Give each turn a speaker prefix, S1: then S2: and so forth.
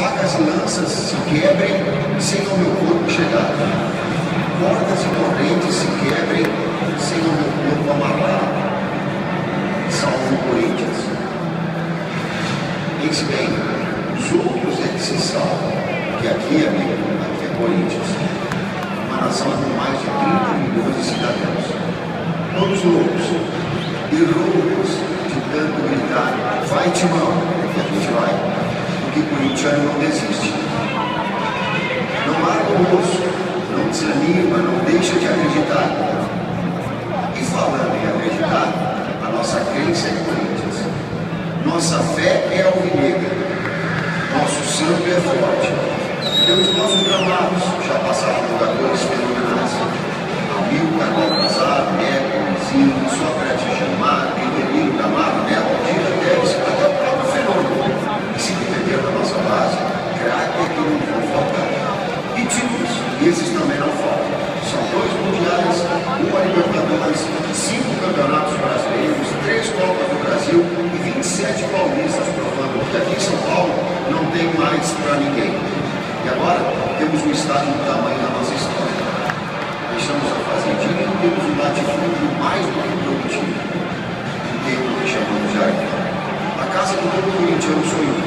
S1: facas e lanças se quebrem sem o meu corpo chegar. Cordas e correntes se quebrem sem o meu corpo amarrar. Salmo Coríntios. Eis bem, os outros é que se salvam, que aqui, amigo, aqui é Coríntios, uma nação com mais de 30 milhões de cidadãos, todos loucos e loucos de tanto gritar, vai Timão, que a gente vai, porque corintiano não desiste. Não larga o osso, não desanima, não deixa de acreditar. E falando em acreditar, a nossa crença é Coríntios. Nossa fé é alvinegra. Nosso sangue é forte. Pelos nossos gramados já passaram jogadores fenomenais. Amilcar, Baltazar, Neco, Zinho, Sócrates, Gilmar, Edelino, Camargo, Neto, Gira, Teres, até o próprio fenômeno. E se depender da nossa base, craque é que não vão faltar. E títulos, esses também não faltam. São 2 mundiais, 1 Libertadores, 5 campeonatos brasileiros, 3 Copas do Brasil e 27 paulistas, provando que aqui em São Paulo não tem mais para ninguém. E agora temos um estádio do tamanho da nossa história. Deixamos a fazendinha e temos um latifúndio mais do que produtivo. Um tempo que chamamos de Jardim. A casa do todo corintiano sonhou.